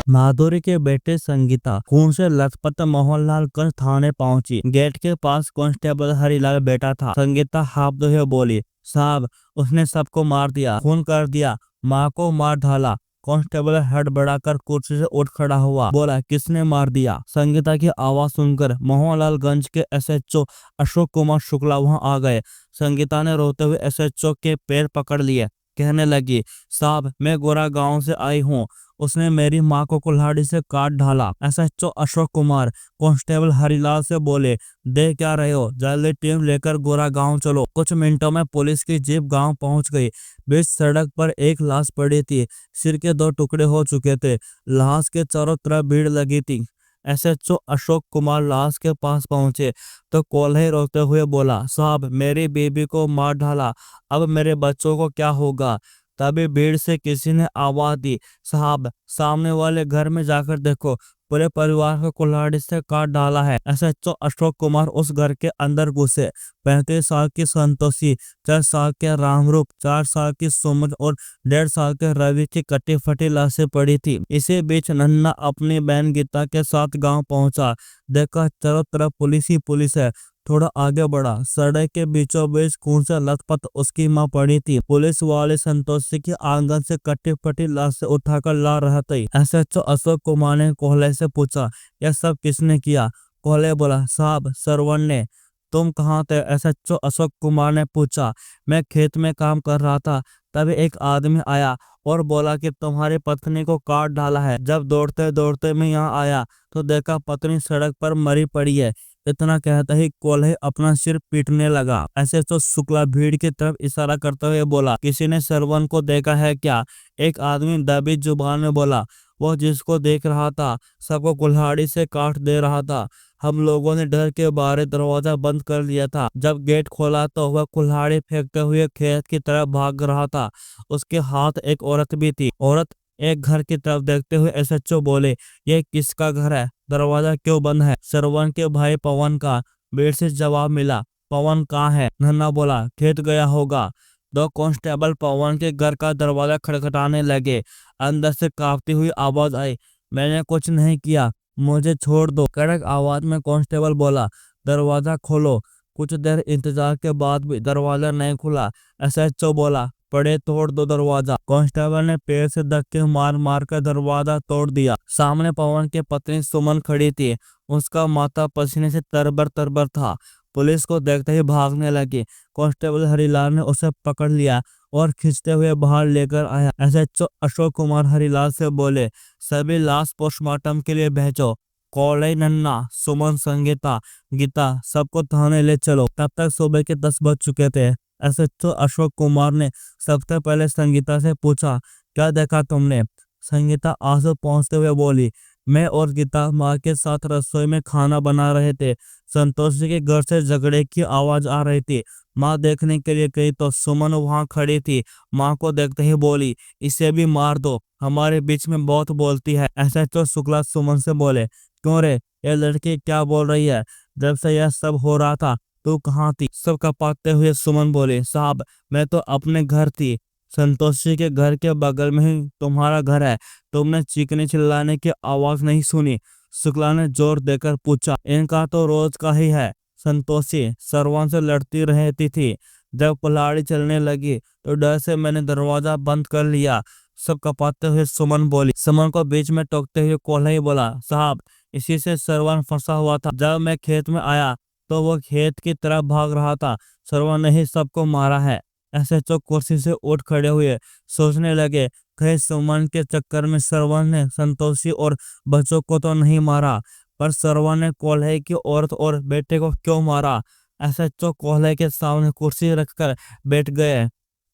माधुरी के बेटे संगीता खून से लथपथ मोहनलालगंज थाने पहुंची। गेट के पास कांस्टेबल हरिलाल बैठा था। संगीता हाफते हुए बोली, साहब उसने सबको मार दिया, खून कर दिया, माँ को मार डाला। कांस्टेबल हड़बड़ाकर कुर्सी से उठ खड़ा हुआ, बोला, किसने मार दिया? संगीता की आवाज सुनकर मोहनलालगंज के एसएचओ अशोक कुमार शुक्ला वहां आ गए। संगीता ने रोते हुए एसएचओ के पैर पकड़ लिए, कहने लगी, साहब मैं गोरा गांव से आई हूँ, उसने मेरी माँ को कुल्हाड़ी से काट डाला। एसएचओ अशोक कुमार कांस्टेबल हरिलाल से बोले, देख क्या रहे हो, जल्दी टीम लेकर गोरा गांव चलो। कुछ मिनटों में पुलिस की जीप गांव पहुंच गई। बीच सड़क पर एक लाश पड़ी थी, सिर के 2 टुकड़े हो चुके थे। लाश के चारों तरफ भीड़ लगी थी। एसएचओ अशोक कुमार लाश के पास पहुंचे तो कोल्हे रोते हुए बोला, साहब मेरी बीबी को मार डाला, अब मेरे बच्चों को क्या होगा? तभी भीड़ से किसी ने आवाज दी, साहब सामने वाले घर में जाकर देखो, पूरे परिवार को कुल्हाड़ी से काट डाला है। एसएचओ अशोक कुमार उस घर के अंदर घुसे। 35 साल की संतोषी, 4 साल के रामरूप, 4 साल की सुमन और 1.5 साल के रवि की कटी फटी लाशें पड़ी थी। इसी बीच नन्ना अपनी बहन गीता के साथ गांव पहुंचा। देखा चारों तरफ पुलिस ही पुलिस है। थोड़ा आगे बढ़ा, सड़क के बीचों बीच खून से लथपथ उसकी मां पड़ी थी। पुलिस वाले संतोषी की आंगन से कटी फटी लाश से उठाकर ला रहा था। एसएचओ अशोक कुमार ने कोहले से पूछा, यह सब किसने किया? कोहले बोला, साहब सरवन ने। तुम कहाँ थे? एसएचओ अशोक कुमार ने पूछा। मैं खेत में काम कर रहा था, तभी एक आदमी आया और बोला कि तुम्हारी पत्नी को काट डाला है। जब दौड़ते दौड़ते मैं यहाँ आया तो देखा पत्नी सड़क पर मरी पड़ी है। इतना कहता ही कोल्हे अपना सिर पीटने लगा। ऐसे तो शुक्ला भीड़ की तरफ इशारा करते हुए बोला, किसी ने सरवन को देखा है क्या? एक आदमी दबी जुबान में बोला, वो जिसको देख रहा था सबको कुल्हाड़ी से काट दे रहा था। हम लोगों ने डर के बाहर दरवाजा बंद कर लिया था। जब गेट खोला तो वह कुल्हाड़ी फेंकते हुए खेत की तरफ भाग रहा था। उसके हाथ एक औरत भी थी। औरत एक घर की तरफ देखते हुए एसएचओ बोले, ये किसका घर है? दरवाजा क्यों बंद है? सरवन के भाई पवन का। भीड़ से जवाब मिला, पवन कहाँ है? नन्ना बोला, खेत गया होगा। 2 कांस्टेबल पवन के घर का दरवाजा खटखटाने लगे। अंदर से कांपती हुई आवाज आई, मैंने कुछ नहीं किया, मुझे छोड़ दो। कड़क आवाज में कांस्टेबल बोला, दरवाजा खोलो। कुछ देर इंतजार के बाद भी दरवाजा नहीं खुला। एसएचओ बोला, पड़े तोड़ दो दरवाजा। कांस्टेबल ने पैर से धक्के मार मार कर दरवाजा तोड़ दिया। सामने पवन की पत्नी सुमन खड़ी थी। उसका माथा पसीने से तरबर तरबर था। पुलिस को देखते ही भागने लगी। कांस्टेबल हरिलाल ने उसे पकड़ लिया और खींचते हुए बाहर लेकर आया। एसएचओ अशोक कुमार हरिलाल से बोले, सभी लाश पोस्टमार्टम के लिए भेजो। कोल्हे, नन्ना, सुमन, संगीता, गीता सबको थाने ले चलो। तब तक सुबह के 10 बज चुके थे। एसएचओ अशोक कुमार ने सबसे पहले संगीता से पूछा, क्या देखा तुमने? संगीता आंसू पहुंचते हुए बोली, मैं और गीता माँ के साथ रसोई में खाना बना रहे थे। संतोषी के घर से झगड़े की आवाज आ रही थी। माँ देखने के लिए गई तो सुमन वहां खड़ी थी। माँ को देखते ही बोली, इसे भी मार दो, हमारे बीच में बहुत बोलती है। एसएचओ शुक्ला सुमन से बोले, क्यों रे, ये लड़की क्या बोल रही है? जब से यह सब हो रहा था तू कहाँ थी? सब कपाते हुए सुमन बोले, साहब मैं तो अपने घर थी। संतोषी के घर के बगल में ही तुम्हारा घर है। तुमने चीखने चिल्लाने की आवाज नहीं सुनी? शुक्ला ने जोर देकर पूछा, इनका तो रोज का ही है। संतोषी सरवन से लड़ती रहती थी। जब कुल्हाड़ी चलने लगी तो डर से मैंने दरवाजा बंद कर लिया। सब कपाते हुए सुमन बोली। सुमन को बीच में टोकते हुए कोल्हा ही बोला, साहब इसी से सरवन फंसा हुआ था। जब मैं खेत में आया तो वो खेत की तरफ भाग रहा था। सरवन ने ही सबको मारा है। एसएचओ कुर्सी से उठ खड़े हुए सोचने लगे, कहीं सुमन के चक्कर में सरवन ने संतोषी और बच्चों को तो नहीं मारा, पर सरवन ने कोल्हे की औरत और बेटे को क्यों मारा? एसएचओ कोल्हे के सामने कुर्सी रखकर बैठ गए।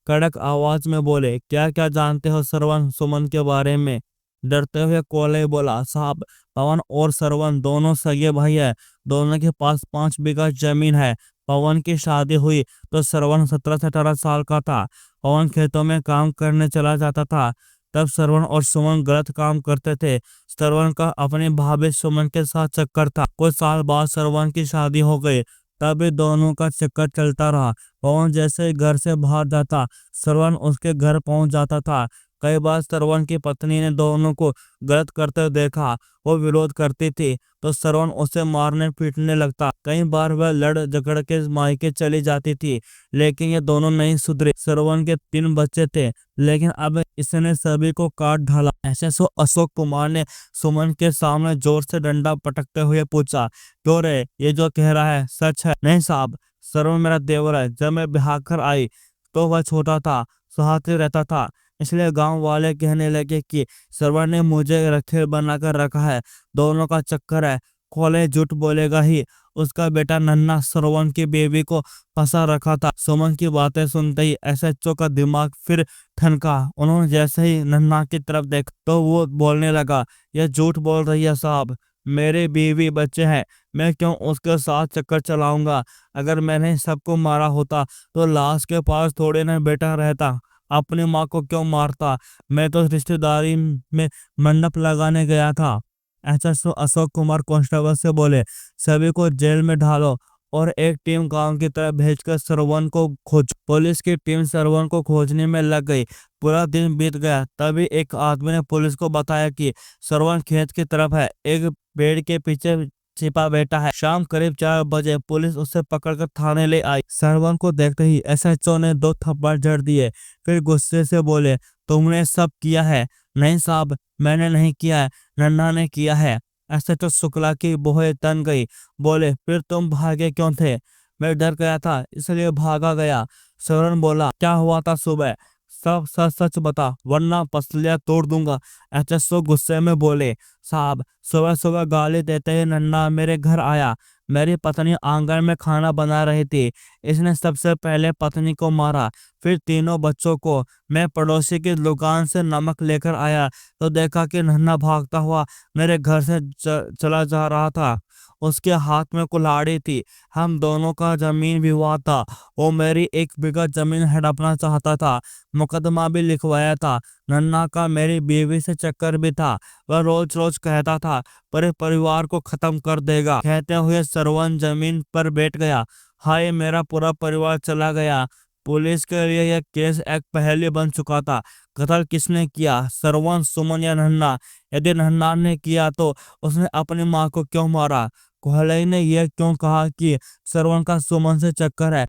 कड़क आवाज में बोले, क्या क्या जानते हो सरवन सुमन के बारे में? डरते हुए कोल्हे बोला, साहब पवन और सरवन दोनों सगे भाई है। दोनों के पास 5 बीघा जमीन है। पवन की शादी हुई तो सरवन 17 से 18 साल का था। पवन खेतों में काम करने चला जाता था। तब सरवन और सुमन गलत काम करते थे। सरवन का अपनी भाभी सुमन के साथ चक्कर था। कुछ साल बाद सरवन की शादी हो गई, तभी दोनों का चक्कर चलता रहा। पवन जैसे घर से बाहर जाता, सरवन उसके घर पहुंच जाता था। कई बार श्रवण की पत्नी ने दोनों को गलत करते हुए देखा। वो विरोध करती थी तो श्रवण उसे मारने पीटने लगता। कई बार वह लड़ झगड़ के मायके चली जाती थी, लेकिन ये दोनों नहीं सुधरे। श्रवण के 3 बच्चे थे, लेकिन अब इसने सभी को काट डाला। एसएसओ अशोक कुमार ने सुमन के सामने जोर से डंडा पटकते हुए पूछा, क्यों रे, ये जो कह रहा है सच है? नहीं साहब, श्रवण मेरा देवर है। जब मैं ब्याह कर आई तो वह छोटा था, साथ ही रहता था, इसलिए गांव वाले कहने लगे कि श्रवण ने मुझे रखेल बनाकर रखा है, दोनों का चक्कर है। कॉलेज झूठ बोलेगा ही, उसका बेटा नन्हा श्रवण की बेबी को फंसा रखा था। सुमन की बातें सुनते ही एसएचओ का दिमाग फिर ठनका। उन्होंने जैसे ही नन्हा की तरफ देखा तो वो बोलने लगा, यह झूठ बोल रही है साहब, मेरे बीवी बच्चे हैं, मैं क्यों उसके साथ चक्कर चलाऊंगा? अगर मैंने सबको मारा होता तो लाश के पास थोड़े ना बेटा रहता, अपनी माँ को क्यों मारता? मैं तो रिश्तेदारी में मंडप लगाने गया था। एसएसओ अशोक कुमार कांस्टेबल से बोले, सभी को जेल में डालो और एक टीम गांव की तरफ भेजकर श्रवण को खोज। पुलिस की टीम श्रवण को खोजने में लग गई। पूरा दिन बीत गया, तभी एक आदमी ने पुलिस को बताया कि श्रवण खेत की तरफ है, एक पेड़ के पीछे छिपा बैठा है। शाम करीब 4 बजे पुलिस उसे पकड़कर थाने ले आई। श्रवण को देखते ही एसएचओ ने 2 थप्पड़ जड़ दिए, फिर गुस्से से बोले, तुमने सब किया है? नहीं साहब, मैंने नहीं किया है, नन्हा ने किया है। एसएचओ शुक्ला की भौहें तन गई। बोले, फिर तुम भागे क्यों थे? मैं डर गया था, इसलिए भागा गया। श्रवण बोला, क्या हुआ था सुबह? सब सच सच बता, वरना पसलियां तोड़ दूंगा। एसएचओ गुस्से में बोले, साहब, सुबह सुबह गाली देते ही नन्हा मेरे घर आया। मेरी पत्नी आंगन में खाना बना रही थी, इसने सबसे पहले पत्नी को मारा, फिर तीनों बच्चों को। मैं पड़ोसी की दुकान से नमक लेकर आया तो देखा कि नन्हा भागता हुआ मेरे घर से चला जा रहा था। उसके हाथ में कुल्हाड़ी थी। हम दोनों का जमीन विवाद था। वो मेरी 1 बीघा जमीन हड़पना चाहता था, मुकदमा भी लिखवाया था। नन्हा का मेरी बीवी से चक्कर भी था। वह रोज रोज कहता था पूरे परिवार को खत्म कर देगा। कहते हुए श्रवण जमीन पर बैठ गया। हाय, मेरा पूरा परिवार चला गया। पुलिस के लिए यह केस एक पहेली बन चुका था। कत्ल किसने किया, श्रवण, सुमन या नन्हा? यदि नन्हा ने किया तो उसने अपनी माँ को क्यों मारा? कोहली ने यह क्यों कहा कि श्रवण का सुमन से चक्कर है?